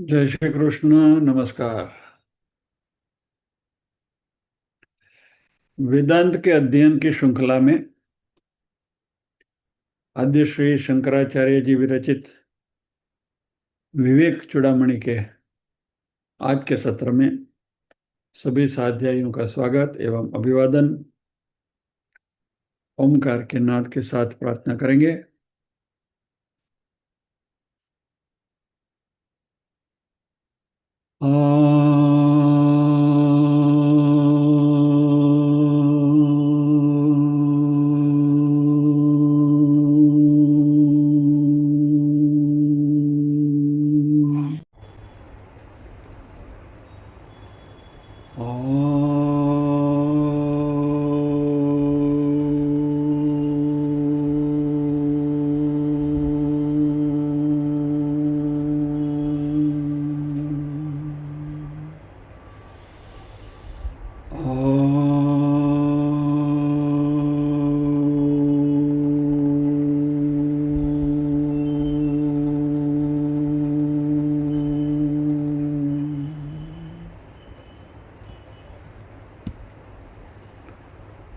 जय श्री कृष्ण। नमस्कार। वेदांत के अध्ययन की श्रृंखला में आद्य श्री शंकराचार्य जी विरचित विवेक चूड़ामणि के आज के सत्र में सभी साध्यायियों का स्वागत एवं अभिवादन। ओमकार के नाद के साथ प्रार्थना करेंगे।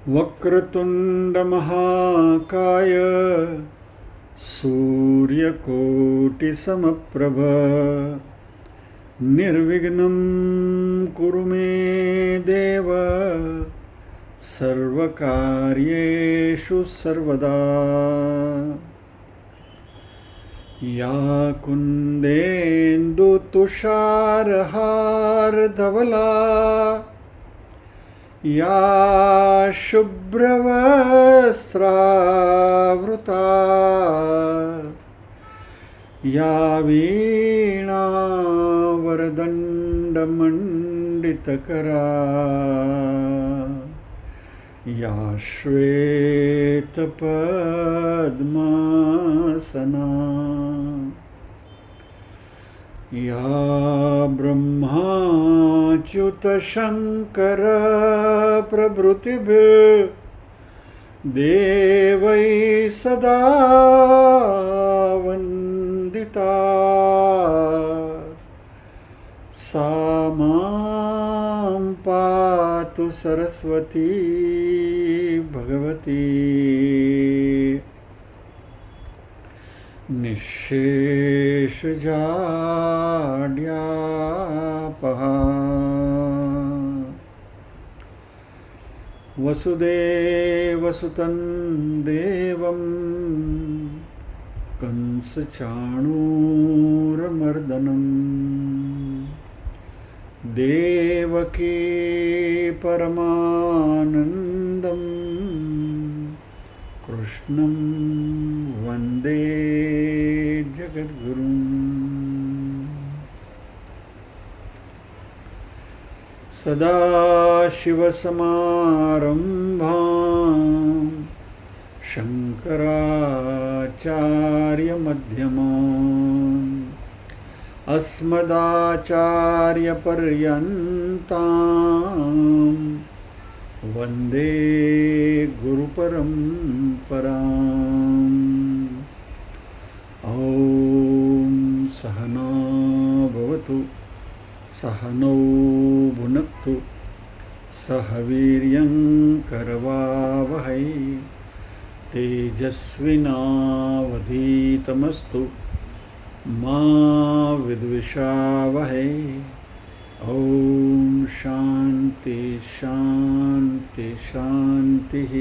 वक्रतुंड महाकाय सूर्यकोटिसमप्रभ निर्विघ्नं कुरु मे देव सर्वकार्येषु सर्वदा। या कुन्देन्दुतुषारहारधवला या शुभ्रवस्त्रावृता या वीणावरदण्डमण्डितकरा या श्वेतपद्मासना या ब्रह्माच्युतशङ्कर प्रभृतिभिर्देवैः सदा वन्दिता सा मां पातु सरस्वती भगवती निःशेषजाड्यापहा। वसुदेवसुतं देवं कंसचाणूरमर्दनं देवकी परमानन्दं कृष्णं वन्दे जगद्गुरुम्। सदाशिवसमारम्भां शङ्कराचार्यमध्यमाम् अस्मदाचार्यपर्यन्तां वन्दे गुरुपरम्पराम्। ॐ सहना भवतु सहनौ भुनक्तु सह वीर्यं करवावहै तेजस्विनावधीतमस्तु मा विद्विषावहै। ॐ शान्ति शान्ति शान्तिः।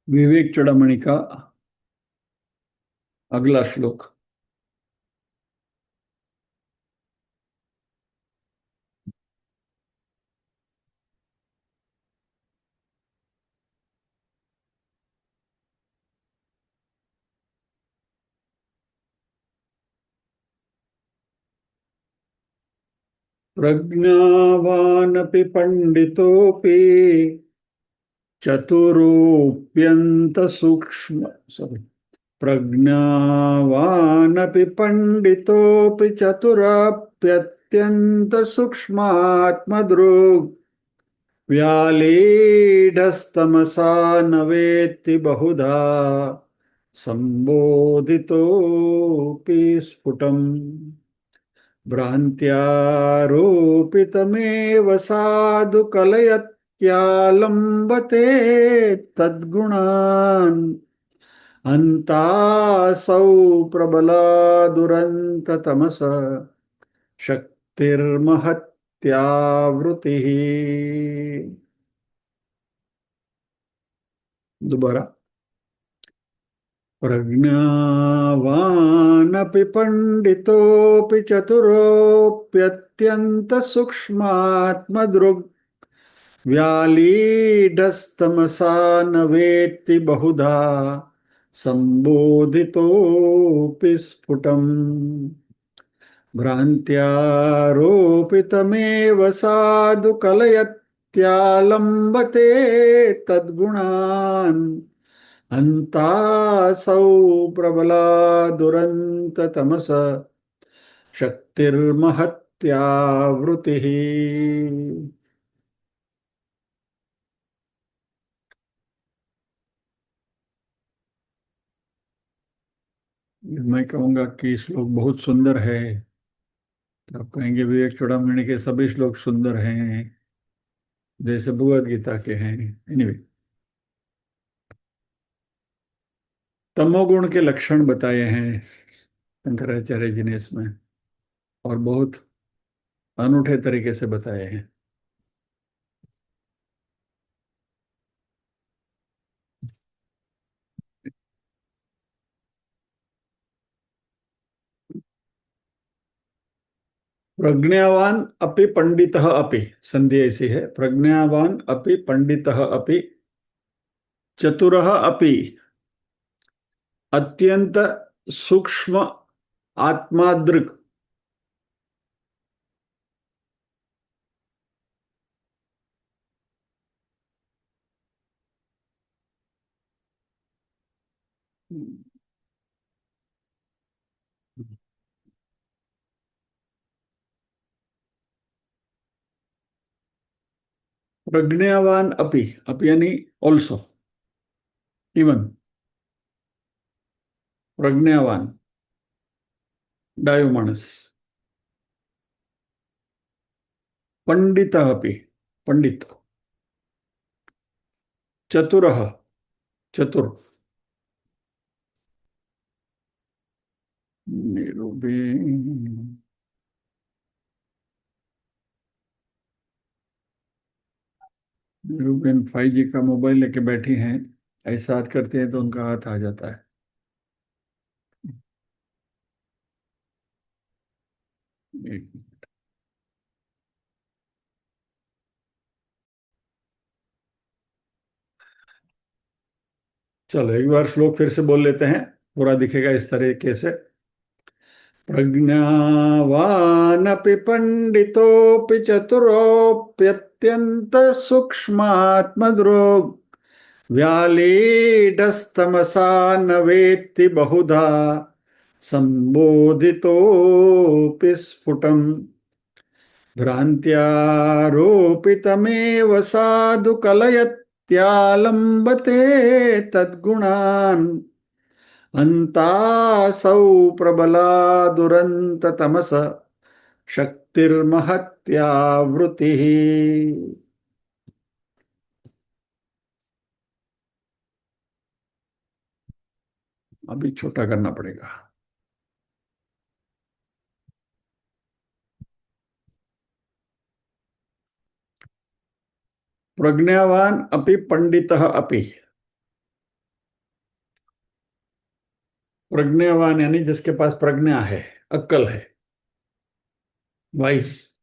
विवेक चूड़ामणि का अगला श्लोक। प्रज्ञावानपि पंडितोपि चतुरोऽप्यन्त सूक्ष्म सॉरी प्रज्ञावानपि पंडितोपि चतुरप्यत्यन्त सूक्ष्मात्मदृग् व्यालीढस्तमसा न वेत्ति बहुधा संबोधितोऽपि स्फुटम् भ्रान्त्यारोपितमेव साधु कलयत्यालम्बते तद्गुणान् अन्तासौ प्रबला दुरन्ततमस शक्तिर्महत्यावृतिः। दोबारा। प्रज्ञावानपि पंडितोऽपि चतुरोऽप्यत्यन्तसूक्ष्मात्मदृग् व्यालीढस्तमसा न वेत्ति बहुधा संबोधितोऽपि स्फुटम् भ्रान्त्यारोपितमेव साधु कलयत्यालम्बते तद्गुणान् अन्तासौ प्रबला दुरन्ततमस शक्तिर्महत्यावृतिः। मैं कहूंगा कि श्लोक बहुत सुंदर है, तो आप कहेंगे विवेक चूड़ामणि के सभी श्लोक सुंदर हैं जैसे भगवद गीता के हैं। एनीवे, तमोगुण के लक्षण बताए हैं शंकराचार्य जी ने इसमें, और बहुत अनूठे तरीके से बताए हैं। प्रज्ञावान अपि पंडितः अपि, संधि ऐसी है, प्रज्ञावान अपि पंडितः अपि चतुरः अपि अत्यंत सूक्ष्म आत्मादृक्। प्रज्ञावान अपि यानी ऑल्सो, इवन, प्रज्ञावान डायो मानस, पंडितः अपि पंडित, चतुरः चतुर, निरुबेन, निरुबेन 5G का मोबाइल लेके बैठी हैं, ऐसा हाथ करते हैं तो उनका हाथ आ जाता है। एक- चलो एक बार श्लोक फिर से बोल लेते हैं, पूरा दिखेगा इस तरीके से। प्रज्ञावानपि पंडितोऽपि चतुरोऽप्यत्यन्त सूक्ष्मात्मदृग् व्यालीढस्तमसा न वेत्ति बहुधा संबोधितोऽपि स्फुटम् भ्रान्त्यारोपितमेव साधु कलयत्यालम्बते तद्गुणान् अन्तासौ प्रबला दुरन्ततमस शक्तिर्महत्यावृतिः। अभी छोटा करना पड़ेगा। प्रज्ञावान अपि पंडितः अपि, प्रज्ञावान यानी जिसके पास प्रज्ञा है, अक्ल है, वाइस।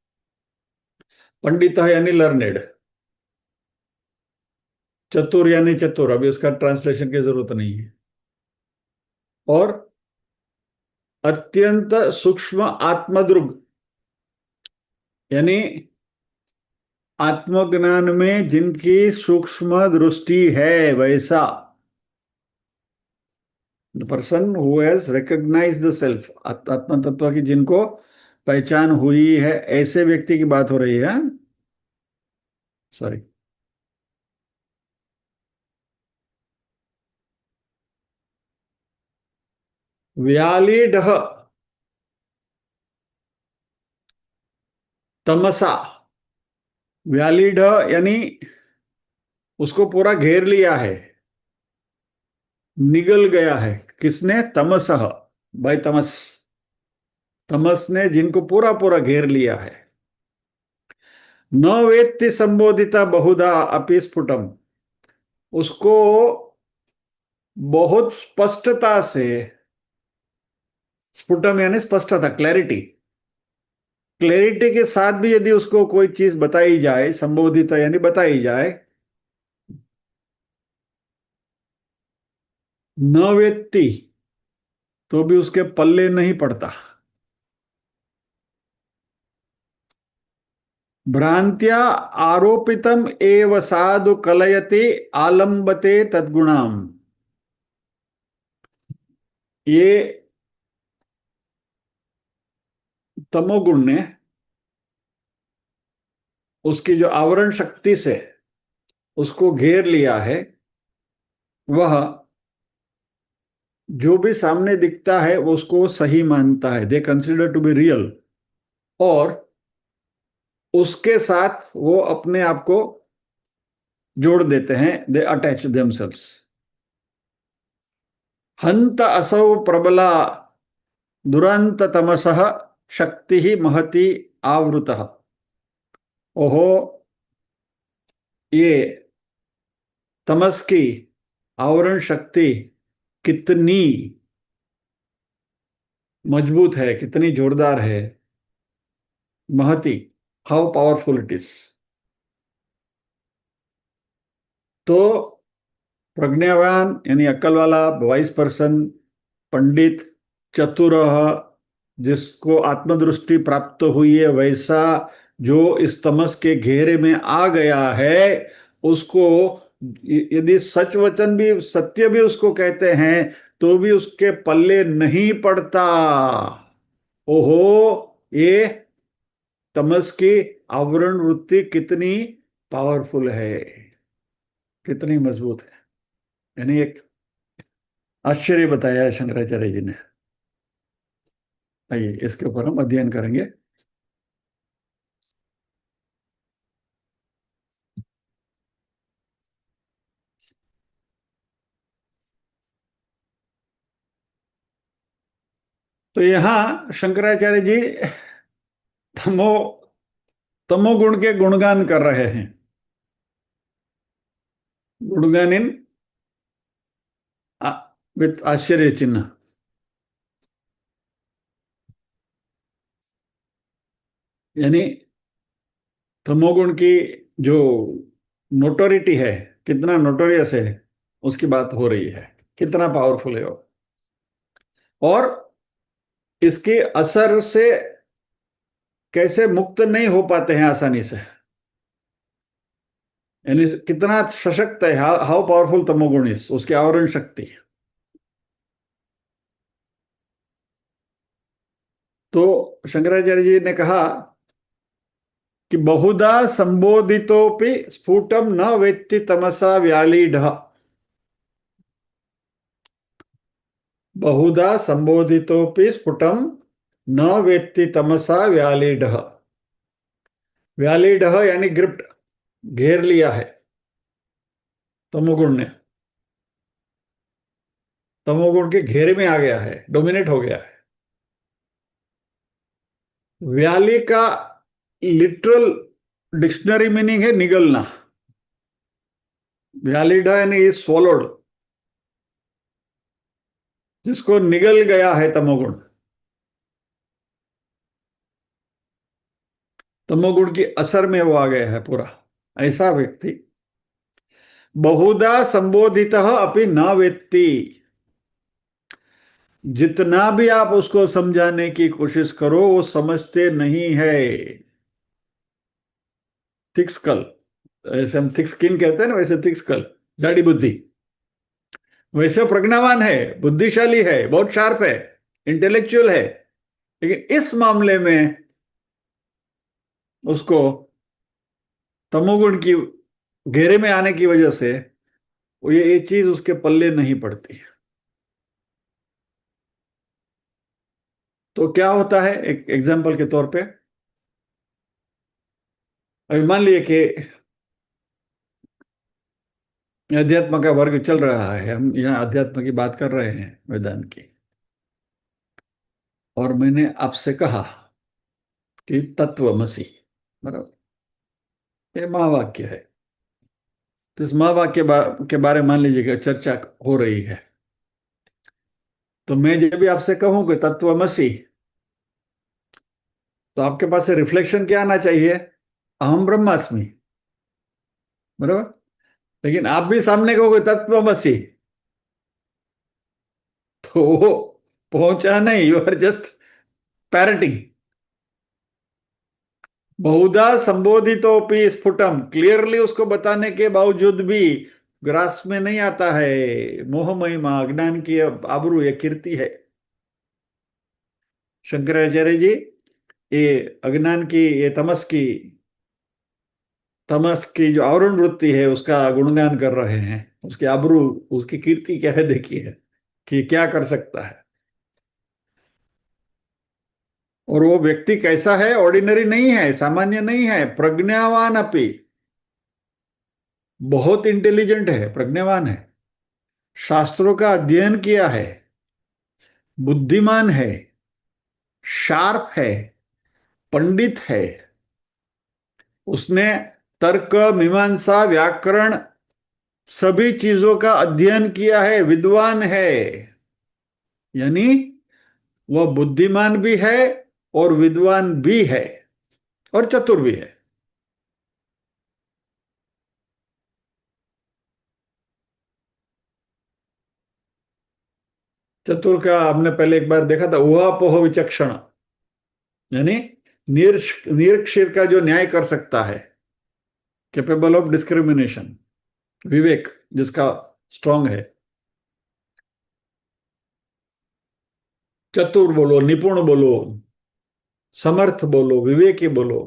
पंडित यानी लर्नेड, चतुर यानी चतुर, अभी उसका ट्रांसलेशन की जरूरत नहीं है। और अत्यंत सूक्ष्म आत्मद्रुग, यानी आत्मज्ञान में जिनकी सूक्ष्म दृष्टि है वैसा, the person who has recognise the self, आत्म तत्व की जिनको पहचान हुई है, ऐसे व्यक्ति की बात हो रही है। सॉरी। व्यालीढ़ तमसा। व्यालीढ़ यानी उसको पूरा घेर लिया है, निगल गया है। किसने? तमसः, बाय तमस। तमस ने जिनको पूरा पूरा घेर लिया है। न वेत्ति संबोधिता बहुधा अपि स्फुटम, उसको बहुत स्पष्टता से, स्फुटम यानी स्पष्टता, क्लैरिटी, क्लैरिटी के साथ भी यदि उसको कोई चीज बताई जाए, संबोधित यानी बताई जाए, न वेत्ति, तो भी उसके पल्ले नहीं पड़ता। भ्रांत्या आरोपितम एव साधु कलयते आलंबते तद्गुणाम। ये तमोगुण ने उसकी जो आवरण शक्ति से उसको घेर लिया है, वह जो भी सामने दिखता है वो उसको सही मानता है, they consider to be real, और उसके साथ वो अपने आप को जोड़ देते हैं, दे अटैच देमसेल्व्स। हंत असौ प्रबला दुरंत तमसः शक्ति ही महती आवृतः। ओहो, ये तमस की आवरण शक्ति कितनी मजबूत है, कितनी जोरदार है। महती, हाउ पावरफुल इट इज। तो प्रज्ञावान यानी अक्ल वाला, वाइस पर्सन, पंडित, चतुर, जिसको आत्मदृष्टि प्राप्त हुई है, वैसा जो इस तमस के घेरे में आ गया है, उसको यदि सच वचन भी, सत्य भी उसको कहते हैं, तो भी उसके पल्ले नहीं पड़ता। ओहो, ये तमस की आवरण वृत्ति कितनी पावरफुल है, कितनी मजबूत है। यानी एक आश्चर्य बताया है शंकराचार्य जी ने। आइए इसके ऊपर हम अध्ययन करेंगे। तो यहाँ शंकराचार्य जी तमो तमोगुण के गुणगान कर रहे हैं। गुणगान इन विथ आश्चर्य चिन्ह। यानी तमोगुण की जो नोटोरिटी है, कितना नोटोरियस है, उसकी बात हो रही है, कितना पावरफुल है वो, और इसके असर से कैसे मुक्त नहीं हो पाते हैं आसानी से। यानी कितना सशक्त है, हाउ पावरफुल तमोगुण इज, उसकी आवरण शक्ति। तो शंकराचार्य जी ने कहा कि बहुधा संबोधितोपि स्फुटम न वेत्ति तमसा व्यालीढ़। बहुधा संबोधितोपि स्फुटम न वेत्ति तमसा व्यालीढ़। व्यालीढ़ यानी ग्रिप्ट, घेर लिया है तमोगुण ने, तमोगुण के घेरे में आ गया है, डोमिनेट हो गया है। व्याली का लिटरल डिक्शनरी मीनिंग है निगलना। व्यालीढ़ यानी स्वॉलोड, जिसको निगल गया है तमोगुण। तमोगुण की असर में वो आ गया है पूरा, ऐसा व्यक्ति। बहुधा संबोधित अपि न वेत्ति, जितना भी आप उसको समझाने की कोशिश करो वो समझते नहीं है। थिक स्कल, ऐसे हम थिक स्किन कहते हैं ना, वैसे थिक स्कल, जाड़ी बुद्धि। वैसे प्रज्ञावान है, बुद्धिशाली है, बहुत शार्प है, इंटेलेक्चुअल है, लेकिन इस मामले में उसको तमोगुण की घेरे में आने की वजह से वो ये चीज उसके पल्ले नहीं पड़ती। तो क्या होता है, एक एग्जाम्पल के तौर पे, अभी मान लीजिए कि अध्यात्म का वर्ग चल रहा है, हम यहाँ अध्यात्म की बात कर रहे हैं, वेदांत की, और मैंने आपसे कहा कि तत्वमसि, बराबर, ये महावाक्य है। तो इस महावाक्य के बारे में मान लीजिए कि चर्चा हो रही है, तो मैं जब भी आपसे कहूं कि तत्वमसि, तो आपके पास से रिफ्लेक्शन क्या आना चाहिए? अहम ब्रह्मास्मि, बराबर। लेकिन आप भी सामने कहोगे तत्वमसि, तो वो पहुंचा नहीं, यू आर जस्ट पैरटिंग। बहुधा संबोधितोपि स्फुटम, क्लियरली उसको बताने के बावजूद भी ग्रास में नहीं आता है। मोह महिमा, अज्ञान की आबरू, ये कीर्ति है शंकराचार्य जी। ये अज्ञान की, ये तमस की जो आवरण वृत्ति है उसका गुणगान कर रहे हैं, उसकी आबरू, उसकी कीर्ति क्या है, देखिए कि क्या कर सकता है। और वो व्यक्ति कैसा है? ऑर्डिनरी नहीं है, सामान्य नहीं है, प्रज्ञावान अपि, बहुत इंटेलिजेंट है, प्रज्ञावान है, शास्त्रों का अध्ययन किया है, बुद्धिमान है, शार्प है, पंडित है, उसने तर्क, मीमांसा, व्याकरण, सभी चीजों का अध्ययन किया है, विद्वान है। यानी वह बुद्धिमान भी है और विद्वान भी है और चतुर भी है। चतुर का हमने पहले एक बार देखा था, उहापोह विचक्षण, यानी निरक्षर का जो न्याय कर सकता है, कैपेबल ऑफ डिस्क्रिमिनेशन, विवेक जिसका स्ट्रांग है। चतुर बोलो, निपुण बोलो, समर्थ बोलो, विवेकी बोलो,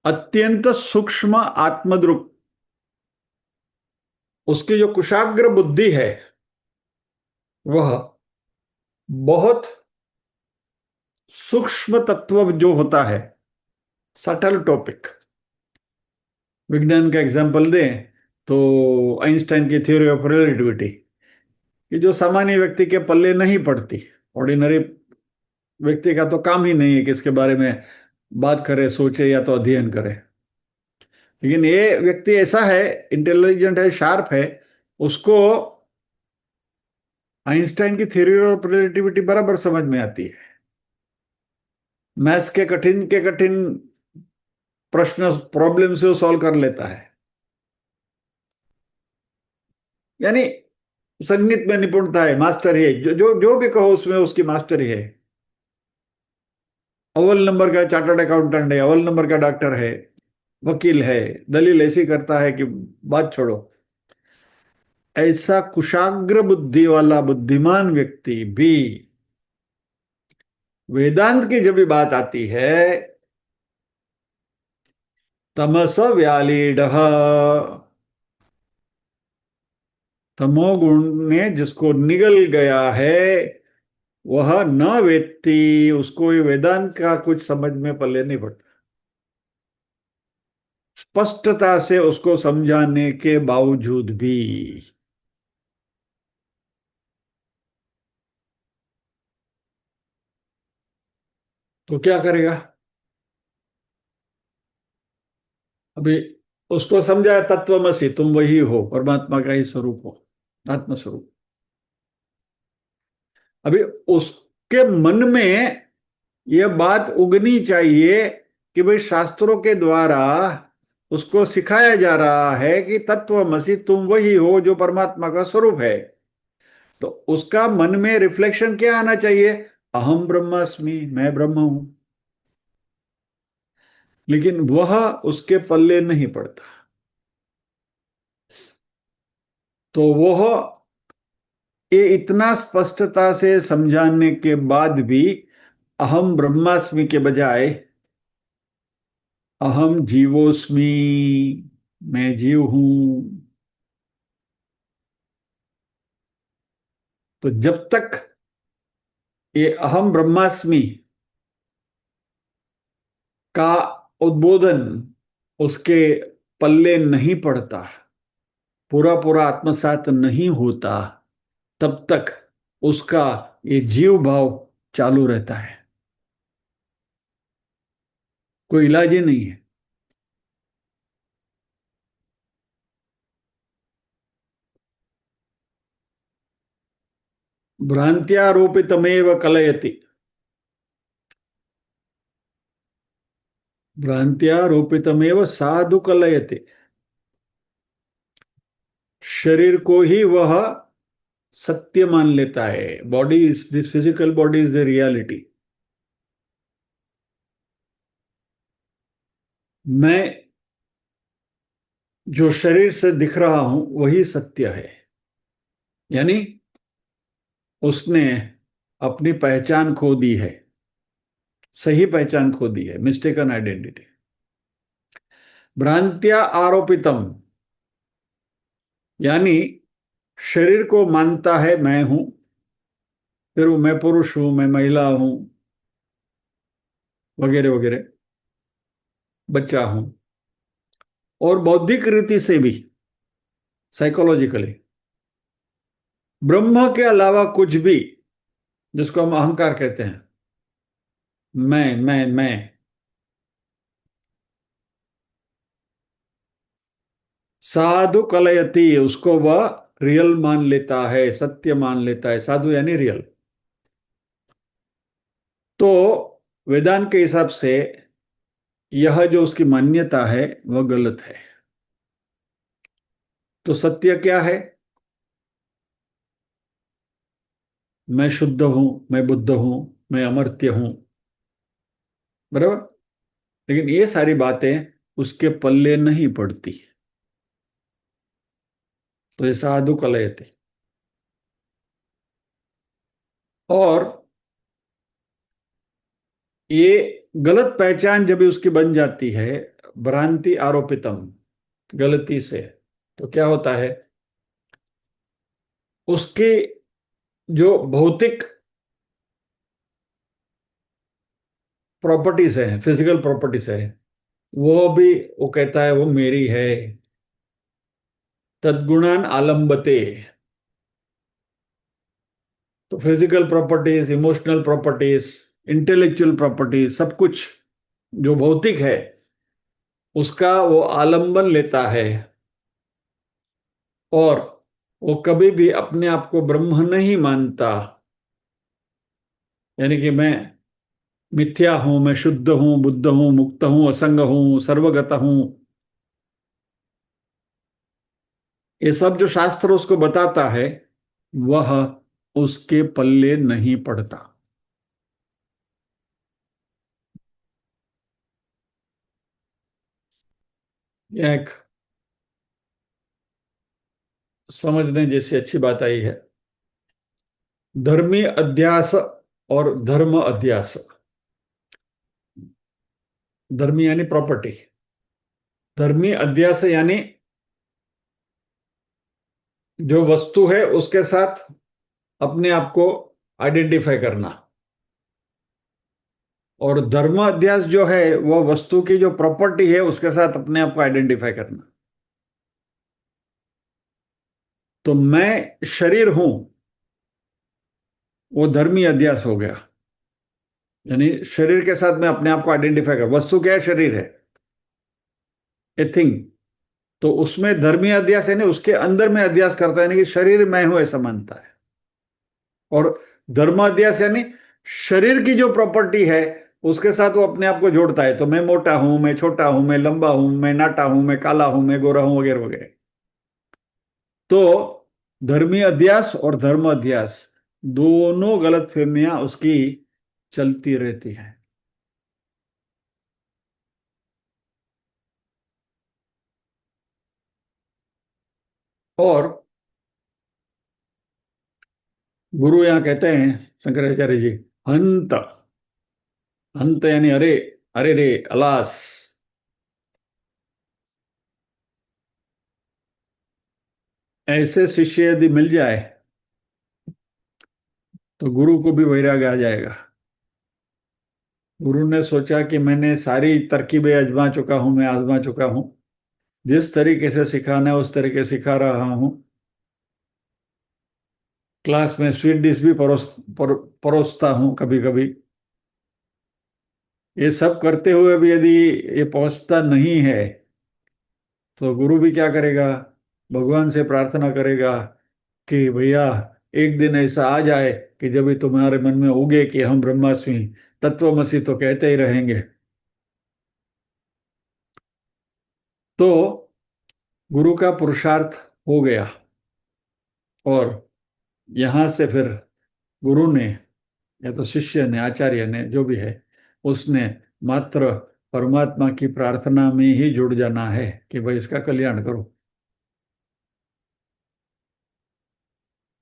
अत्यंत सूक्ष्म आत्मद्रुक, उसकी जो कुशाग्र बुद्धि है वह बहुत सूक्ष्म तत्व जो होता है, सटल टॉपिक। विज्ञान का एग्जांपल दें तो आइंस्टाइन की थ्योरी ऑफ रिलेटिविटी, कि जो सामान्य व्यक्ति के पल्ले नहीं पड़ती, ऑर्डिनरी व्यक्ति का तो काम ही नहीं है कि इसके बारे में बात करे, सोचे या तो अध्ययन करे। लेकिन ये व्यक्ति ऐसा है, इंटेलिजेंट है, शार्प है, उसको आइंस्टाइन की थ्योरी ऑफ रिलेटिविटी बराबर समझ में आती है। मैथ्स के कठिन प्रश्न, प्रॉब्लम से वो सॉल्व कर लेता है। यानी संगीत में निपुणता है, मास्टर है, जो भी कहो उसमें उसकी मास्टरी है। अव्वल नंबर का चार्टर्ड अकाउंटेंट है, अव्वल नंबर का डॉक्टर है, वकील है, दलील ऐसी करता है कि बात छोड़ो। ऐसा कुशाग्र बुद्धि वाला बुद्धिमान व्यक्ति भी वेदांत की जब भी बात आती है, तमस व्यालीड, तमोगुण ने जिसको निगल गया है वह न वेत्ती, उसको ये वेदांत का कुछ समझ में पल्ले नहीं पड़ता। स्पष्टता से उसको समझाने के बावजूद भी तो क्या करेगा? अभी उसको समझाया तत्वमसि, तुम वही हो, परमात्मा का ही स्वरूप हो, आत्म स्वरूप। अभी उसके मन में यह बात उगनी चाहिए कि भाई शास्त्रों के द्वारा उसको सिखाया जा रहा है कि तत्वमसि, तुम वही हो जो परमात्मा का स्वरूप है। तो उसका मन में रिफ्लेक्शन क्या आना चाहिए? अहम ब्रह्मास्मि, मैं ब्रह्म हूं। लेकिन वह उसके पल्ले नहीं पड़ता। तो वह ये इतना स्पष्टता से समझाने के बाद भी अहम ब्रह्मास्मि के बजाय अहम जीवोस्मि, मैं जीव हूं, तो जब तक ये अहम ब्रह्मास्मि का उद्बोधन उसके पल्ले नहीं पड़ता, पूरा पूरा आत्मसात नहीं होता, तब तक उसका ये जीव भाव चालू रहता है। कोई इलाज ही नहीं है। भ्रांत्यारोपितमेव कलयति। भ्रांत्यारोपितमेव साधु कलयति। शरीर को ही वह सत्य मान लेता है। Body is this, physical body is the reality. मैं जो शरीर से दिख रहा हूं वही सत्य है। यानी उसने अपनी पहचान खो दी है, सही पहचान खो दी है, मिस्टेकन आइडेंटिटी। भ्रांत्या आरोपितम, यानी शरीर को मानता है मैं हूं, फिर वो मैं पुरुष हूं, मैं महिला हूं, वगैरह वगैरह, बच्चा हूं। और बौद्धिक रीति से भी, साइकोलॉजिकली, ब्रह्म के अलावा कुछ भी, जिसको हम अहंकार कहते हैं, मैं, साधु कलयति, उसको वह रियल मान लेता है, सत्य मान लेता है। साधु यानी रियल। तो वेदांत के हिसाब से यह जो उसकी मान्यता है वह गलत है। तो सत्य क्या है? मैं शुद्ध हूं, मैं बुद्ध हूं, मैं अमर्त्य हूं, बराबर। लेकिन ये सारी बातें उसके पल्ले नहीं पड़ती। तो ये साधु कलयते। और ये गलत पहचान जब भी उसकी बन जाती है, भ्रांति आरोपितम, गलती से, तो क्या होता है? उसके जो भौतिक प्रॉपर्टीज है, फिजिकल प्रॉपर्टीज है, वो भी वो कहता है वो मेरी है। तद्गुणान आलम्बते। तो physical properties, emotional properties, intellectual properties, सब कुछ जो भौतिक है उसका वो आलंबन लेता है। और वो कभी भी अपने आप को ब्रह्म नहीं मानता। यानी कि मैं मिथ्या हूं, मैं शुद्ध हूं, बुद्ध हूं, मुक्त हूं, असंग हूं, सर्वगत हूं, ये सब जो शास्त्र उसको बताता है वह उसके पल्ले नहीं पड़ता। यह एक समझने जैसी अच्छी बात आई है। धर्मी अध्यास और धर्म अध्यास। धर्मी यानी प्रॉपर्टी। धर्मी अध्यास यानी जो वस्तु है उसके साथ अपने आप को आइडेंटिफाई करना। और धर्म अध्यास जो है वो वस्तु की जो प्रॉपर्टी है उसके साथ अपने आप को आइडेंटिफाई करना। तो मैं शरीर हूं, वो धर्मी अध्यास हो गया। यानी शरीर के साथ मैं अपने आप को आइडेंटिफाई कर, वस्तु क्या है? शरीर है, ए थिंग। तो उसमें धर्मी अध्यास यानी उसके अंदर में अध्यास करता है, यानी कि शरीर मैं हूं ऐसा मानता है। और धर्म अध्यास यानी शरीर की जो प्रॉपर्टी है उसके साथ वो अपने आप को जोड़ता है। तो मैं मोटा हूं, मैं छोटा हूं, मैं लंबा हूं, मैं नाटा हूं, मैं काला हूं, मैं गोरा हूं, वगैरह वगैरह। तो धर्मी अध्यास और धर्म अध्यास दोनों गलतफहमियां उसकी चलती रहती हैं। और गुरु यहाँ कहते हैं शंकराचार्य जी, हंत। हंत यानी अरे, अरे रे, अलास। ऐसे शिष्य यदि मिल जाए तो गुरु को भी वैराग्य आ जाएगा। गुरु ने सोचा कि मैंने सारी तरकीबें आजमा चुका हूं, मैं आजमा चुका हूं, जिस तरीके से सिखाना है उस तरीके सिखा रहा हूं। क्लास में स्वीट डिश भी परोसता हूं कभी कभी। ये सब करते हुए भी यदि ये पहुंचता नहीं है तो गुरु भी क्या करेगा? भगवान से प्रार्थना करेगा कि भैया एक दिन ऐसा आ जाए कि जब भी तुम्हारे मन में उगे कि हम ब्रह्मास्मि तत्वमसि तो कहते ही रहेंगे। तो गुरु का पुरुषार्थ हो गया। और यहां से फिर गुरु ने या तो शिष्य ने, आचार्य ने, जो भी है, उसने मात्र परमात्मा की प्रार्थना में ही जुड़ जाना है कि भाई इसका कल्याण करो।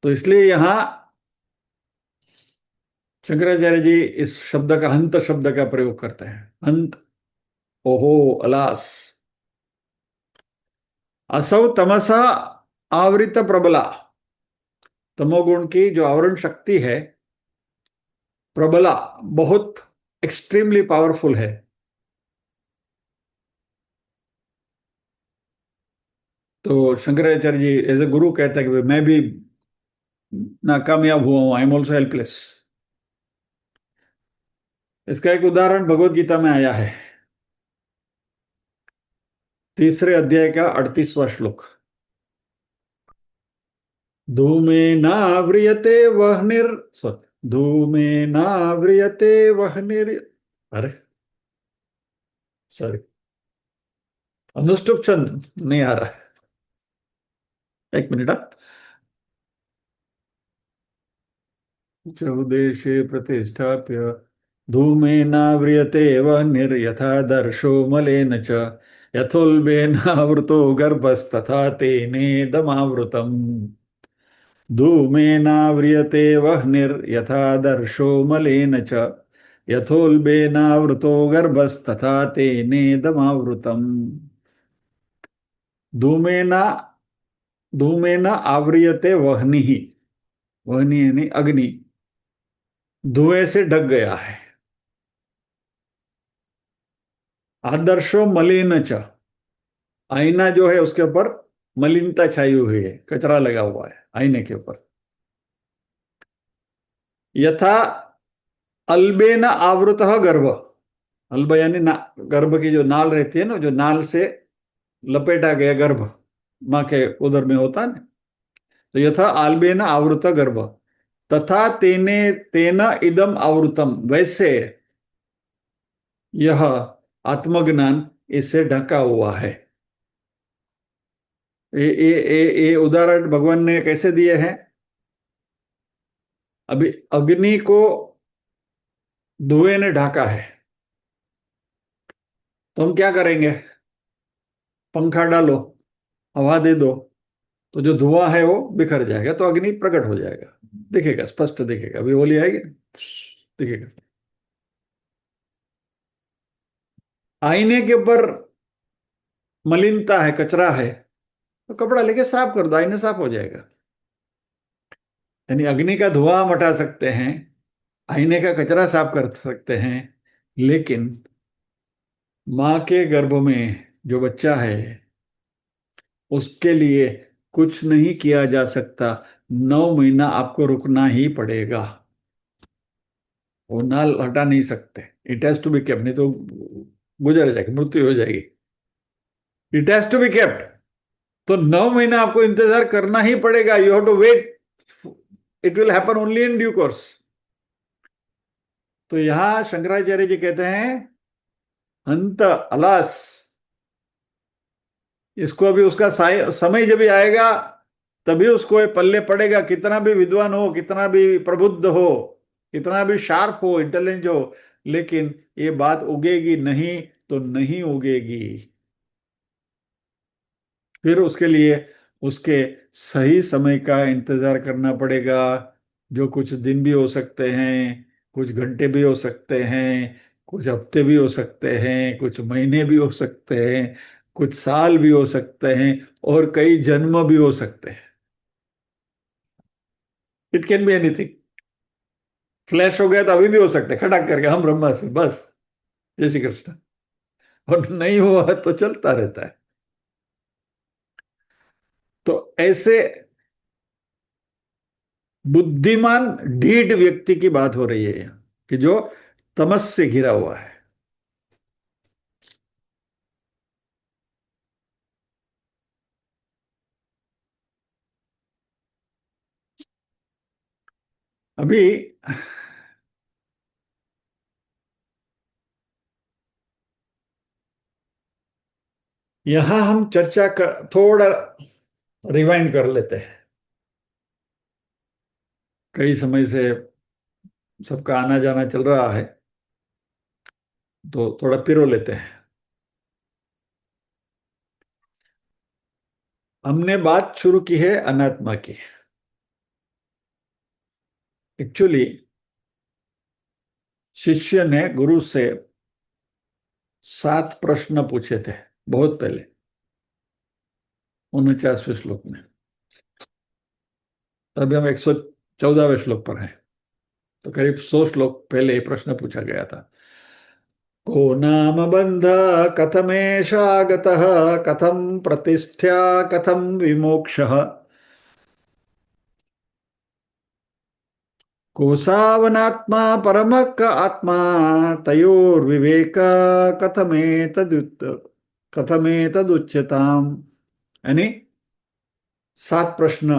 तो इसलिए यहां शंकराचार्य जी इस शब्द का, हंत शब्द का प्रयोग करते हैं। हंत, ओहो, अलास। असौ तमसा आवृत प्रबला। तमोगुण की जो आवरण शक्ति है, प्रबला, बहुत एक्सट्रीमली पावरफुल है। तो शंकराचार्य जी एज ए गुरु कहते हैं कि मैं भी नाकामयाब हुआ हूं, आई एम ऑल्सो हेल्पलेस। इसका एक उदाहरण भगवत गीता में आया है, तीसरे अध्याय का 38वां श्लोक। धूमेनाव्रियते वह्निर, धूमेनाव्रियते वह्निर, अरे सॉरी, अनुष्टुप छंद नहीं आ रहा है, एक मिनट। चौदेशे प्रतिष्ठाप्य धूमेनाव्रियते वह्निर्यथा दर्शो मलेन च यथोल्बेनावृतो गर्भस्तथा तेनेदमावृतम्। धूमेनाव्रियते वह्निर्यथा दर्शो मलेन च यथोल्बेनावृतो गर्भस्तथा तेनेदमावृतम्। धूमेना, धूमेन आव्रियते वह्नि, वह्नि यानी अग्नि, धुएं से ढक गया है। आदर्शो मलिन च, आईना जो है उसके ऊपर मलिनता छाई हुई है, कचरा लगा हुआ है आईने के ऊपर। यथा अल्बेन आवृत गर्भ, अल्ब यानी गर्भ की जो नाल रहती है ना, जो नाल से लपेटा गया गर्भ माँ के उदर में होता है ना, तो यथा अल्बेन आवृत गर्भ तथा तेने तेना इदम आवृतम, वैसे यह आत्मज्ञान इससे ढका हुआ है। ये उदाहरण भगवान ने कैसे दिए हैं? अभी अग्नि को धुएं ने ढाका है, तो हम क्या करेंगे? पंखा डालो, हवा दे दो, तो जो धुआं है वो बिखर जाएगा, तो अग्नि प्रकट हो जाएगा, दिखेगा, स्पष्ट दिखेगा। अभी होली आएगी ना, दिखेगा। आईने के ऊपर मलिनता है, कचरा है, तो कपड़ा लेके साफ कर दो, आईने साफ हो जाएगा। यानी अग्नि का धुआं हम हटा सकते हैं, आईने का कचरा साफ कर सकते हैं, लेकिन माँ के गर्भ में जो बच्चा है उसके लिए कुछ नहीं किया जा सकता। 9 महीना आपको रुकना ही पड़ेगा, वो नाल हटा नहीं सकते। It has to be kept, नहीं तो गुजर जाएगी, मृत्यु हो जाएगी। It has to be kept. तो 9 महीना आपको इंतजार करना ही पड़ेगा। You have to wait, it will happen only in due course. तो यहां शंकराचार्य जी कहते हैं अंत, अलास, इसको अभी उसका समय जब भी आएगा तभी उसको ये पल्ले पड़ेगा। कितना भी विद्वान हो, कितना भी प्रबुद्ध हो, कितना भी शार्प हो, इंटेलिजेंट हो, लेकिन ये बात उगेगी नहीं तो नहीं उगेगी। फिर उसके लिए उसके सही समय का इंतजार करना पड़ेगा, जो कुछ दिन भी हो सकते हैं, कुछ घंटे भी हो सकते हैं, कुछ हफ्ते भी हो सकते हैं, कुछ महीने भी हो सकते हैं, कुछ साल भी हो सकते हैं, और कई जन्म भी हो सकते हैं। It can be anything. Flash हो गया तो अभी भी हो सकता है, खटाक करके हम ब्रह्मास्मि बस। जय श्री कृष्ण। और नहीं हुआ तो चलता रहता है। तो ऐसे बुद्धिमान ढीठ व्यक्ति की बात हो रही है यहाँ, कि जो तमस से घिरा हुआ है। अभी यहां हम चर्चा कर, थोड़ा रिवाइंड कर लेते हैं। कई समय से सबका आना जाना चल रहा है, तो थोड़ा पिरो लेते हैं। हमने बात शुरू की है अनात्मा की। एक्चुअली शिष्य ने गुरु से 7 प्रश्न पूछे थे, बहुत पहले, 49वें श्लोक में। अभी हम 114वें श्लोक पर हैं। तो करीब 100 श्लोक पहले ये प्रश्न पूछा गया था। को नाम बंध कथमेशागतः, कथम प्रतिष्ठा, कथम विमोक्षः, कोसावनात्मा परमक आत्मा, तयोर्विवेक कथमेतदुत कथमेतदुच्यताम। यानी 7 प्रश्न।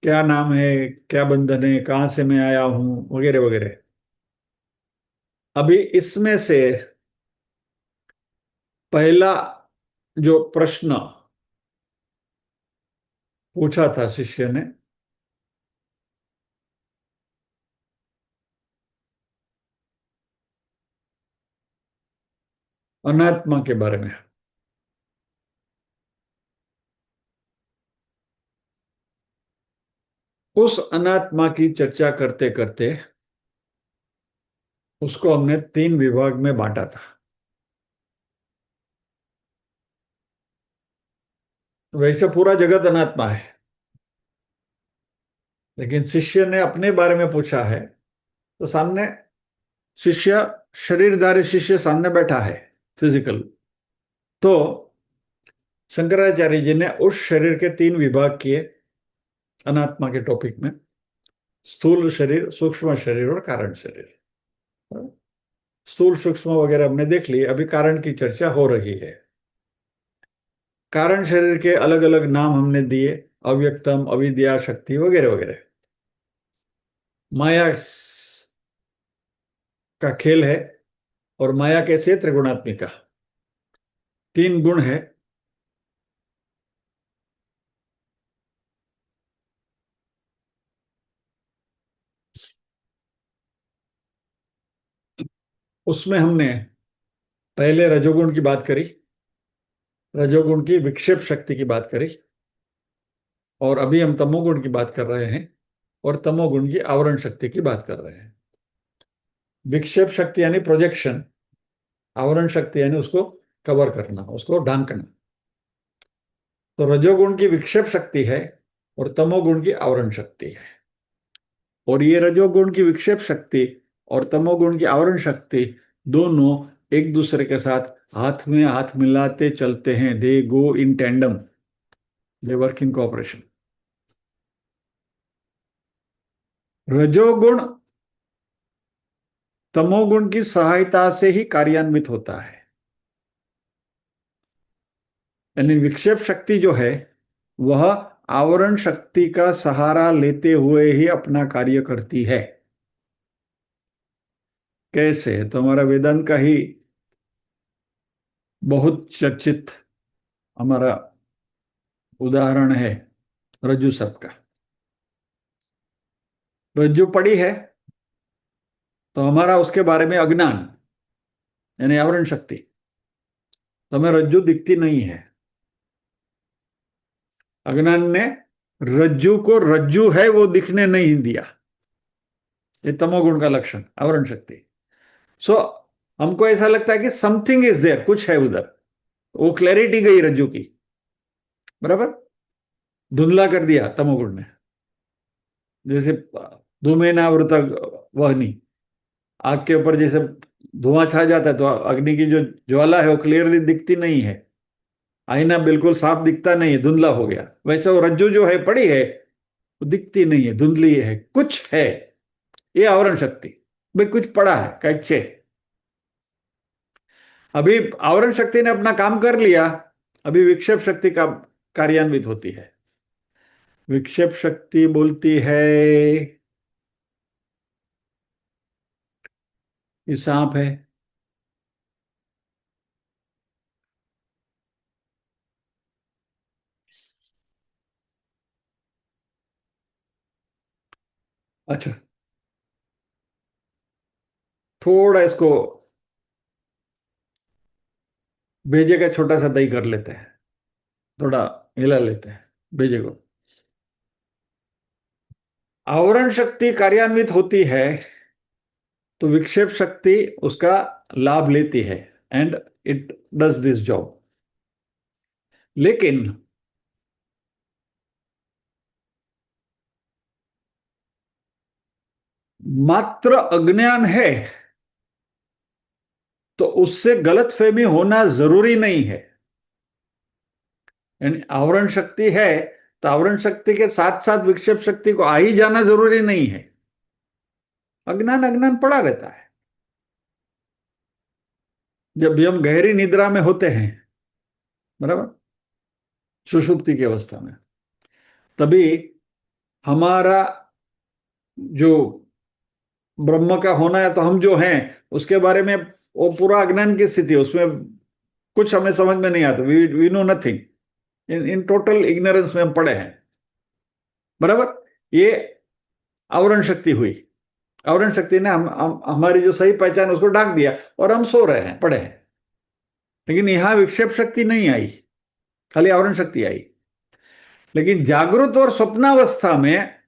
क्या नाम है, क्या बंधन है, कहां से मैं आया हूं, वगैरह वगैरह। अभी इसमें से पहला जो प्रश्न पूछा था शिष्य ने, अनात्मा के बारे में। उस अनात्मा की चर्चा करते करते उसको हमने 3 विभाग में बांटा था। वैसे पूरा जगत अनात्मा है, लेकिन शिष्य ने अपने बारे में पूछा है, तो सामने शिष्य, शरीरधारी शिष्य सामने बैठा है, फिजिकल। तो शंकराचार्य जी ने उस शरीर के 3 विभाग किए अनात्मा के टॉपिक में। स्थूल शरीर, सूक्ष्म शरीर और कारण शरीर। स्थूल सूक्ष्म वगैरह हमने देख लिए, अभी कारण की चर्चा हो रही है। कारण शरीर के अलग अलग नाम हमने दिए, अव्यक्तम, अविद्या, शक्ति, वगैरह वगैरह। माया का खेल है, और माया कैसे है, त्रिगुणात्मिका। 3 गुण है। उसमें हमने पहले रजोगुण की बात करी, रजोगुण की विक्षेप शक्ति की बात करी, और अभी हम तमोगुण की बात कर रहे हैं, और तमोगुण की आवरण शक्ति की बात कर रहे हैं। विक्षेप शक्ति यानी प्रोजेक्शन, आवरण शक्ति यानी उसको कवर करना, उसको ढांकना। तो रजोगुण की विक्षेप शक्ति है, और तमोगुण की आवरण शक्ति है। और ये रजोगुण की विक्षेप शक्ति और तमोगुण की आवरण शक्ति दोनों एक दूसरे के साथ हाथ में हाथ मिलाते चलते हैं। They go in tandem, they work in cooperation. रजोगुण तमोगुण की सहायता से ही कार्यान्वित होता है। यानी विक्षेप शक्ति जो है, वह आवरण शक्ति का सहारा लेते हुए ही अपना कार्य करती है। कैसे? तो हमारा वेदांत का ही बहुत चर्चित हमारा उदाहरण है रज्जु सर्प का। रज्जु पड़ी है, तो हमारा उसके बारे में अज्ञान, यानी आवरण शक्ति, तो हमें रज्जु दिखती नहीं है। अज्ञान ने रज्जु को रज्जु है वो दिखने नहीं दिया। ये तमोगुण का लक्षण, आवरण शक्ति। सो हमको ऐसा लगता है कि समथिंग इज देयर, कुछ है उधर, वो क्लैरिटी गई रज्जु की, बराबर, धुंधला कर दिया तमोगुण ने। जैसे धूमेनावृत वहनी, आग के ऊपर जैसे धुआं छा जाता है तो अग्नि की जो ज्वाला है वो क्लियरली दिखती नहीं है, आईना बिल्कुल साफ दिखता नहीं है, धुंधला हो गया। वैसे वो रज्जु जो है पड़ी है, वो दिखती नहीं है, धुंधली है, कुछ है। ये आवरण शक्ति, भाई कुछ पड़ा है कैचे। अभी आवरण शक्ति ने अपना काम कर लिया, अभी विक्षेप शक्ति का कार्यान्वित होती है। विक्षेप शक्ति बोलती है ये सांप है, अच्छा थोड़ा इसको भेजे का छोटा सा दही कर लेते हैं, थोड़ा हिला लेते हैं भेजे को। आवरण शक्ति कार्यान्वित होती है तो विक्षेप शक्ति उसका लाभ लेती है, and it does this job. लेकिन मात्र अज्ञान है तो उससे गलतफहमी होना जरूरी नहीं है। यानी आवरण शक्ति है तो आवरण शक्ति के साथ साथ विक्षेप शक्ति को आ ही जाना जरूरी नहीं है। अज्ञान अज्ञान पड़ा रहता है। जब भी हम गहरी निद्रा में होते हैं, बराबर, सुषुप्ति की अवस्था में, तभी हमारा जो ब्रह्म का होना है तो हम जो हैं उसके बारे में वो पूरा अज्ञान की स्थिति है, उसमें कुछ हमें समझ में नहीं आता, we know nothing, in total ignorance में हम पड़े हैं, बराबर। ये आवरण शक्ति हुई। आवरण शक्ति ने हमारी जो सही पहचान उसको ढाक दिया और हम सो रहे हैं, पड़े हैं। लेकिन यहां विक्षेप शक्ति नहीं आई, खाली आवरण शक्ति आई। लेकिन जागृत और स्वप्नावस्था में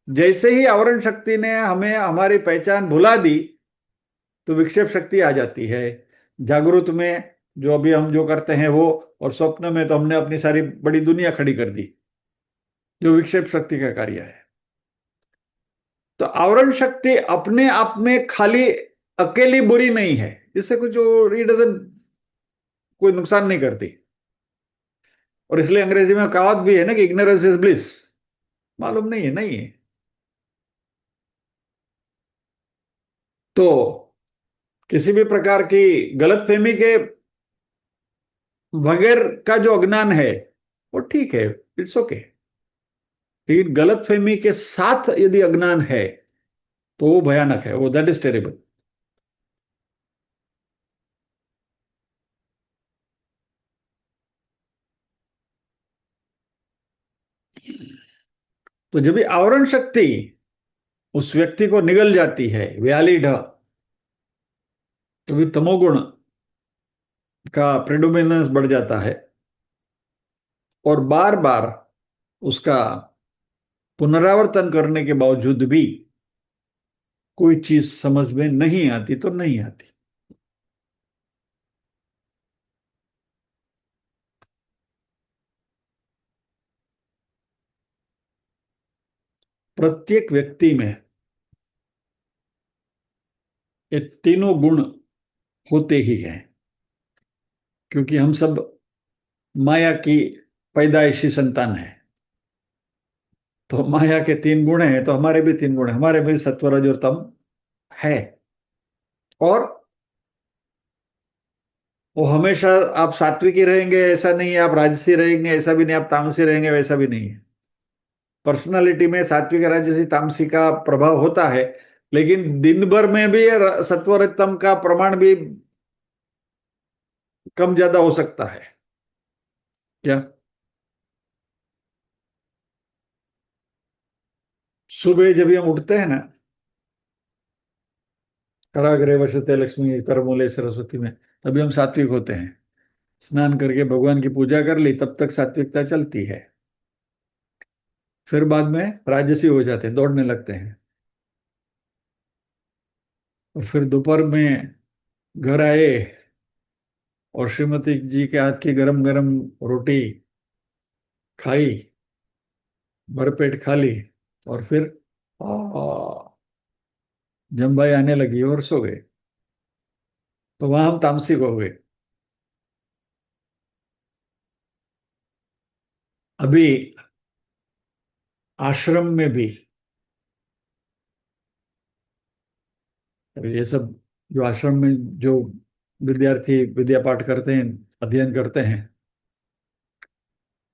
जैसे ही आवरण शक्ति ने हमें हमारी पहचान भुला दी तो विक्षेप शक्ति आ जाती है। जागृत में जो अभी हम जो करते हैं वो, और स्वप्न में तो हमने अपनी सारी बड़ी दुनिया खड़ी कर दी, जो विक्षेप शक्ति का कार्य है। तो आवरण शक्ति अपने आप में खाली अकेली बुरी नहीं है, इससे कुछ डजन कोई नुकसान नहीं करती। और इसलिए अंग्रेजी में कहावत भी है ना कि इग्नोरेंस इज ब्लिस। मालूम नहीं है, नहीं है तो किसी भी प्रकार की गलतफहमी के बगैर का जो अज्ञान है वो ठीक है, इट्स ओके। लेकिन गलतफहमी के साथ यदि अज्ञान है तो वो भयानक है, वो दैट इज टेरेबल। तो जब भी आवरण शक्ति उस व्यक्ति को निगल जाती है, व्याली ढ, तो भी तमोगुण का प्रेडोमिनेंस बढ़ जाता है और बार बार उसका पुनरावर्तन करने के बावजूद भी कोई चीज समझ में नहीं आती तो नहीं आती। प्रत्येक व्यक्ति में ये तीनों गुण होते ही हैं, क्योंकि हम सब माया की पैदाइशी संतान है। तो माया के तीन गुण हैं तो हमारे भी तीन गुण हैं, हमारे भी सत्व रज और तम है। और वो हमेशा आप सात्विक ही रहेंगे ऐसा नहीं है, आप राजसी रहेंगे ऐसा भी नहीं, आप तामसी रहेंगे वैसा भी नहीं है। पर्सनालिटी में सात्विक राजसी तामसी का प्रभाव होता है, लेकिन दिन भर में भी सत्व रजतम का प्रमाण भी कम ज्यादा हो सकता है। क्या? सुबह जब भी हम उठते हैं ना, कराग्रे वसते लक्ष्मी करमूले सरस्वती में, तभी हम सात्विक होते हैं। स्नान करके भगवान की पूजा कर ली तब तक सात्विकता चलती है। फिर बाद में राजसी हो जाते हैं, दौड़ने लगते हैं। और फिर दोपहर में घर आए और श्रीमती जी के हाथ की गरम गरम रोटी खाई, भरपेट खा ली, और फिर जम्बाई आने लगी और सो गए। तो वहां हम तामसिक हो गए। अभी आश्रम में भी ये सब, जो आश्रम में जो विद्यार्थी विद्या पाठ करते हैं, अध्ययन करते हैं,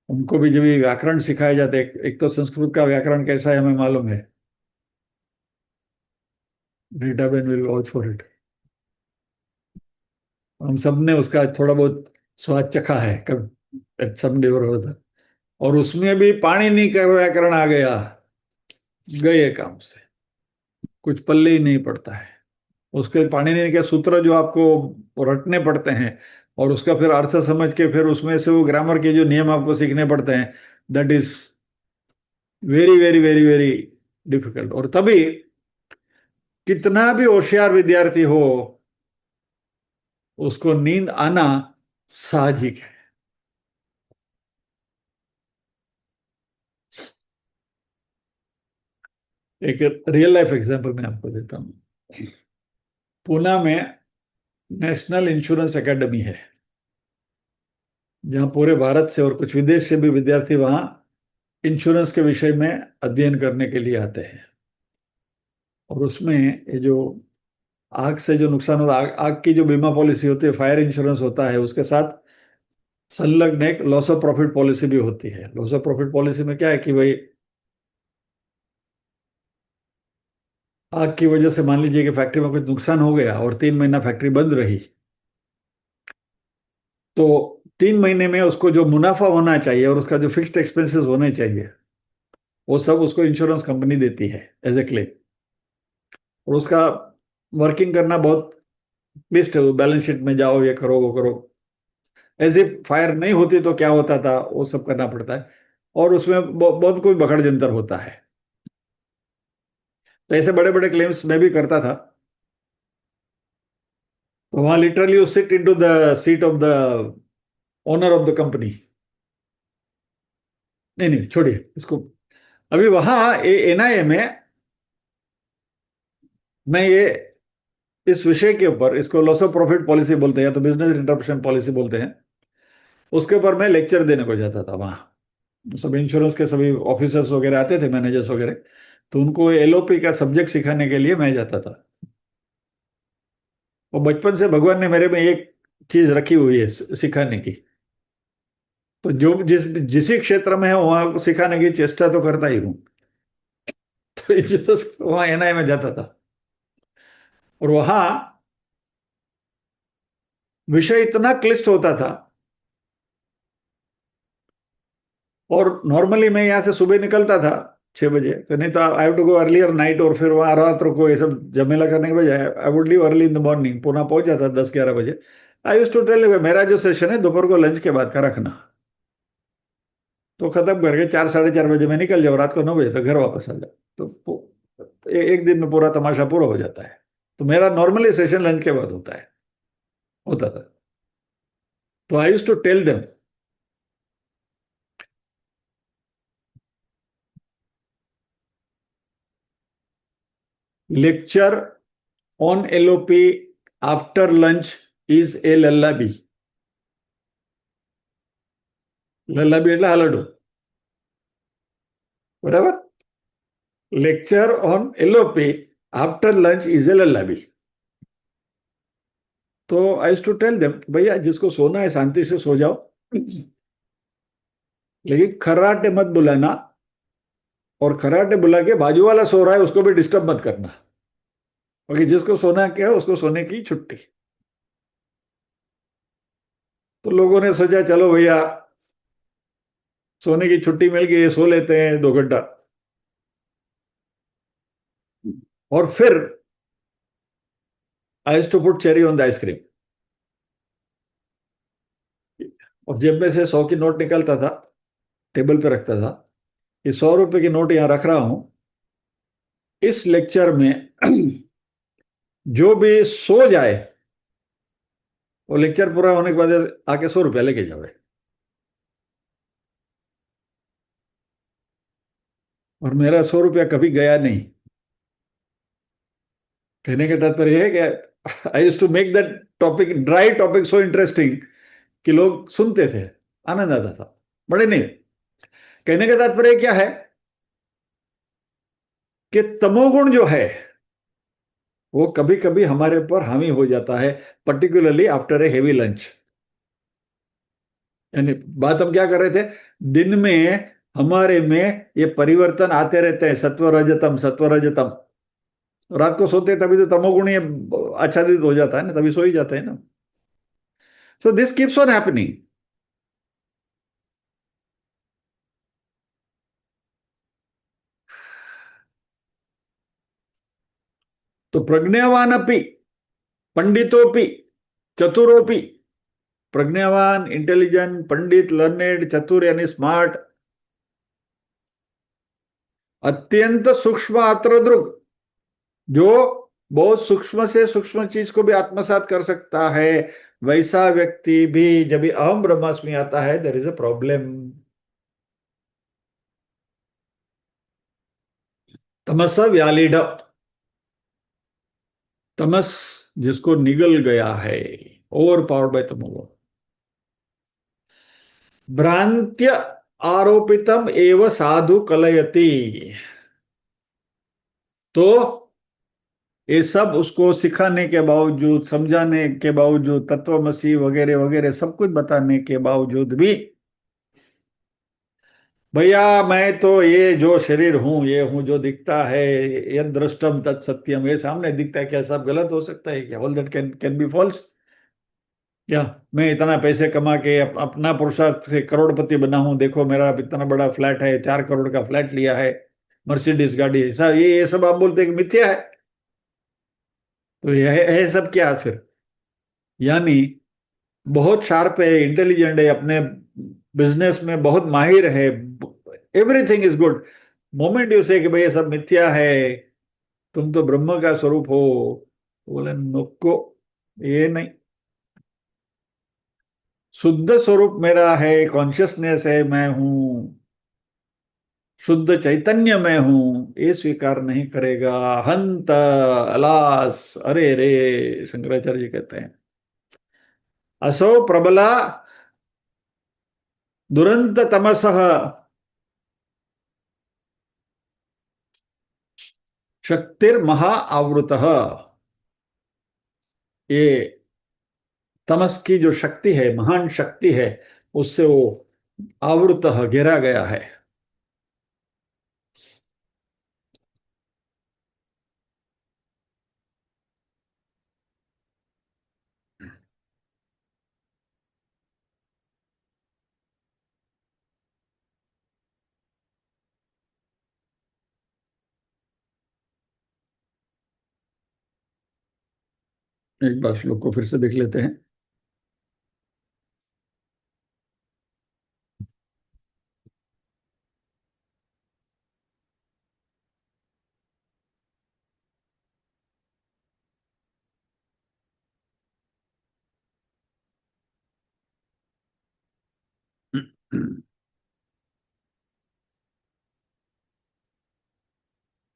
उनको भी जब ये व्याकरण सिखाया जाता है, एक तो संस्कृत का व्याकरण कैसा है हमें मालूम है, Rita Ben will watch for it. हम सब ने उसका थोड़ा बहुत स्वाद चखा है कब, एट सम डे और other। और उसमें भी पाणिनि का व्याकरण आ गया, गए काम से, कुछ पल्ले ही नहीं पड़ता है। उसके पाणिनि के सूत्र जो आपको रटने पड़ते हैं, और उसका फिर अर्थ समझ के फिर उसमें से वो ग्रामर के जो नियम आपको सीखने पड़ते हैं, that is very very very very difficult. और तभी कितना भी होशियार विद्यार्थी हो, उसको नींद आना साहजिक है। एक रियल लाइफ एग्जांपल मैं आपको देता हूँ। पूना में नेशनल इंश्योरेंस एकेडमी है, जहाँ पूरे भारत से और कुछ विदेश से भी विद्यार्थी वहाँ इंश्योरेंस के विषय में अध्ययन करने के लिए आते हैं। और उसमें ये जो आग से जो नुकसान होता है, आग की जो बीमा पॉलिसी होती है, फायर इंश्योरेंस होता है, उसके साथ संलग्न एक लॉस ऑफ प्रॉफिट पॉलिसी भी होती है। लॉस ऑफ प्रॉफिट पॉलिसी में क्या है कि भाई, आग की वजह से मान लीजिए कि फैक्ट्री में कुछ नुकसान हो गया और 3 महीना फैक्ट्री बंद रही, तो 3 महीने में उसको जो मुनाफा होना चाहिए और उसका जो फिक्स्ड एक्सपेंसेस होने चाहिए, वो सब उसको इंश्योरेंस कंपनी देती है एज ए क्लेम। और उसका वर्किंग करना बहुत बेस्ट है। बैलेंस शीट में जाओ, ये करो वो करो। ऐसे फायर नहीं होती तो क्या होता था, वो सब करना पड़ता है। और उसमें बहुत कोई बखड़ जंतर होता है। तो ऐसे बड़े बड़े क्लेम्स मैं भी करता था। तो वहां literally you sit into the seat of the owner of the company. नहीं नहीं, छोड़िए इसको। अभी वहां एनआईए में मैं ये इस विषय के ऊपर, इसको लॉस ऑफ प्रॉफिट पॉलिसी बोलते हैं या तो बिजनेस इंटरप्शन पॉलिसी बोलते हैं, उसके ऊपर मैं लेक्चर देने को जाता था वहाँ। सब इंश्योरेंस के सभी ऑफिसर्स वगैरह आते थे, मैनेजर्स वगैरह। तो उनको एलओपी का सब्जेक्ट सिखाने के लिए मैं जाता था। और बचपन से भगवान ने मेरे में एक चीज रखी हुई है सिखाने की। तो जो जिस क्षेत्र में है वहां सिखाने की चेष्टा तो करता ही हूँ। तो वहां एनआई में जाता था। और वहां विषय इतना क्लिष्ट होता था। और नॉर्मली मैं यहाँ से सुबह निकलता था 6 बजे, तो नहीं तो I have to go earlier night, और फिर वहां रात रुको, ये सब झमेला करने के बजाय I would leave early in the morning. Pune पहुंच जाता 10-11 बजे। आई यूज टू टेल, मेरा जो सेशन है दोपहर को लंच के बाद का रखना, तो खत्म करके 4-4:30 बजे मैं निकल जाऊँ, रात को 9 बजे तक घर वापस आ जाओ। तो एक दिन में पूरा तमाशा पूरा हो जाता है। तो मेरा नॉर्मली सेशन लंच के बाद होता था। तो I use to tell them, lecture on LOP after lunch is a lullaby. Lullaby એટલે હાલરડું, બરાબર। Lecture on LOP after lunch is a lullaby. तो आई टू टेल देम, भैया जिसको सोना है शांति से सो जाओ, लेकिन खर्राटे मत बुलाना। और खर्राटे बुला के बाजू वाला सो रहा है उसको भी डिस्टर्ब मत करना, क्योंकि जिसको सोना क्या है उसको सोने की छुट्टी। तो लोगों ने सोचा चलो भैया, सोने की छुट्टी मिल गई, सो लेते हैं 2 घंटा। और फिर I to put cherry on the ice cream. और जेब में से 100 की नोट निकलता था, टेबल पे रखता था। ये 100 रुपए की नोट यहां रख रहा हूं। इस लेक्चर में जो भी सो जाए, वो लेक्चर पूरा होने के बाद आके 100 रुपया लेके जावे। और मेरा 100 रुपया कभी गया नहीं। कहने का तात्पर्य है कि I use to make that topic, dry topic, so interesting कि लोग सुनते थे, आनंद आता था। बड़े नहीं। कहने का तात्पर्य क्या है कि तमोगुण जो है वो कभी कभी हमारे ऊपर हावी हो जाता है, particularly after a heavy lunch. यानी बात हम क्या कर रहे थे, दिन में हमारे में ये परिवर्तन आते रहते हैं, सत्व रजतम सत्व रजतम। रात को सोते हैं तभी तो तमोगुण ये आच्छादित हो जाता है ना, तभी सो ही जाते हैं ना। So this keeps on happening. तो प्रज्ञावान अपि, पंडितोपि, चतुरोपि, प्रज्ञावान, इंटेलिजेंट, पंडित, लर्नेड, चतुर यानी स्मार्ट, अत्यंत सूक्ष्म आत्रद्रुग, जो बहुत सूक्ष्म से सूक्ष्म चीज को भी आत्मसात कर सकता है, वैसा व्यक्ति भी जब अहम ब्रह्मास्मि आता है, देयर इज अ प्रॉब्लम। तमस व्यालिड, तमस जिसको निगल गया है, ओवर पावर्ड बाय तमोगुण। भ्रांत्य आरोपितम एव साधु कलयति। तो ये सब उसको सिखाने के बावजूद, समझाने के बावजूद, तत्वमसी वगैरह वगैरह सब कुछ बताने के बावजूद भी, भैया मैं तो ये जो शरीर हूं, ये हूं जो दिखता है, यद दृष्टम तत् सत्यम, ये सामने दिखता है, क्या सब गलत हो सकता है क्या? All that can can be false क्या? मैं इतना पैसे कमा के अपना पुरुषार्थ से करोड़पति बना हूं, देखो मेरा इतना बड़ा फ्लैट है, 4 करोड़ का फ्लैट लिया है, मर्सिडीज गाड़ी, ऐसा ये सब आप बोलते हैं कि मिथ्या है? तो यह है सब क्या फिर? यानी बहुत शार्प है, इंटेलिजेंट है, अपने बिजनेस में बहुत माहिर है, everything is good. Moment you से कि भाई ये सब मिथ्या है, तुम तो ब्रह्म का स्वरूप हो, बोले नुक्को, ये नहीं। शुद्ध स्वरूप मेरा है, कॉन्शियसनेस है, मैं हूं, शुद्ध चैतन्य मैं हूं, ये स्वीकार नहीं करेगा। हंत अलास, अरे रे, शंकराचार्य जी कहते हैं, असौ प्रबला दुरंत तमसः शक्तिर्महा आवृतः। ये तमस की जो शक्ति है, महान शक्ति है, उससे वो आवृत, घेरा गया है। एक बार श्लोक को फिर से देख लेते हैं।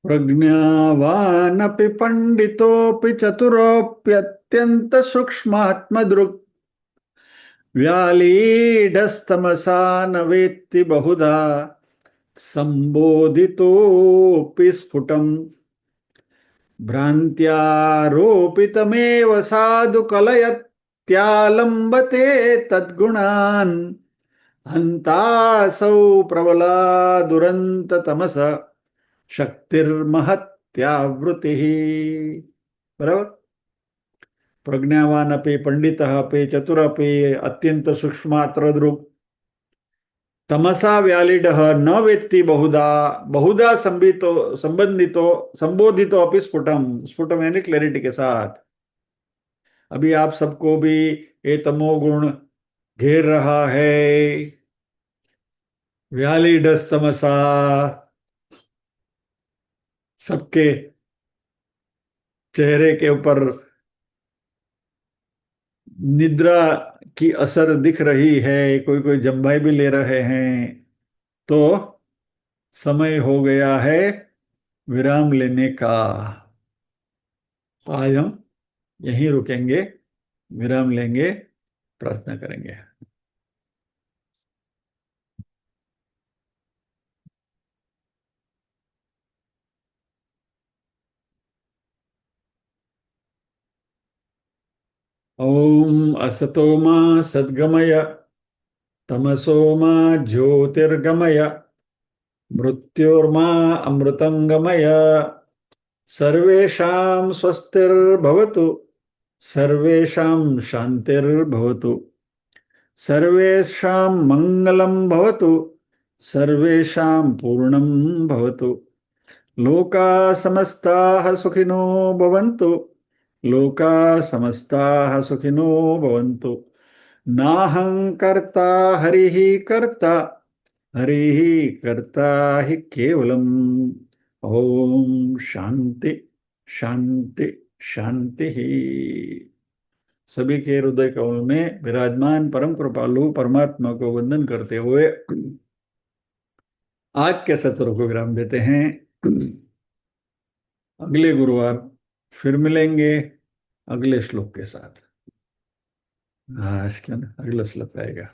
प्रज्ञावानपि पंडितोपि चतुरोप्यत्यंत सूक्ष्मात्मदृक् व्यालीढस्तमसा न वेत्ति बहुधा संबोधितोऽपि स्फुटम् भ्रान्त्यारोपितमेव साधु कलयत्यालम्बते तद्गुणान् हन्तासौ प्रबला दुरंत तमस शक्तिर्महत्यावृतिः। बराबर। प्रज्ञावान अपि पंडितः अपि चतुरपि अत्यंत सूक्ष्मात्र दृक् तमसा व्यालिडः न वेत्ति बहुधा, बहुधा संबितो संबंधितो संबोधितो अपि स्फुटम, स्फुटम यानी क्लैरिटी के साथ। अभी आप सबको भी ये तमोगुण घेर रहा है, व्यालिडस्तमसा, सबके चेहरे के ऊपर निद्रा की असर दिख रही है, कोई कोई जम्भाई भी ले रहे हैं, तो समय हो गया है विराम लेने का। तो आज हम यहीं रुकेंगे, विराम लेंगे, प्रार्थना करेंगे। ओम असतो मा सद्गमय, तमसो मा ज्योतिर्गमय, मृत्योर्मा अमृतंगमय। सर्वेषां स्वस्तिर्भवतु, सर्वेषां शान्तिर्भवतु, सर्वेषां मङ्गलं भवतु, सर्वेषां पूर्णं भवतु। लोकाः समस्ताः सुखिनो भवन्तु, लोकाः समस्ताः सुखिनो भवन्तु। नाहं कर्ता हरिः कर्ता, हरिः कर्ता हि केवलम्। ओम शांति शांति शांति ही। सभी के हृदय कमल में विराजमान परम कृपालु परमात्मा को वंदन करते हुए आज के सत्र को विराम देते हैं। अगले गुरुवार फिर मिलेंगे अगले श्लोक के साथ। हाँ, इसके अगला श्लोक आएगा।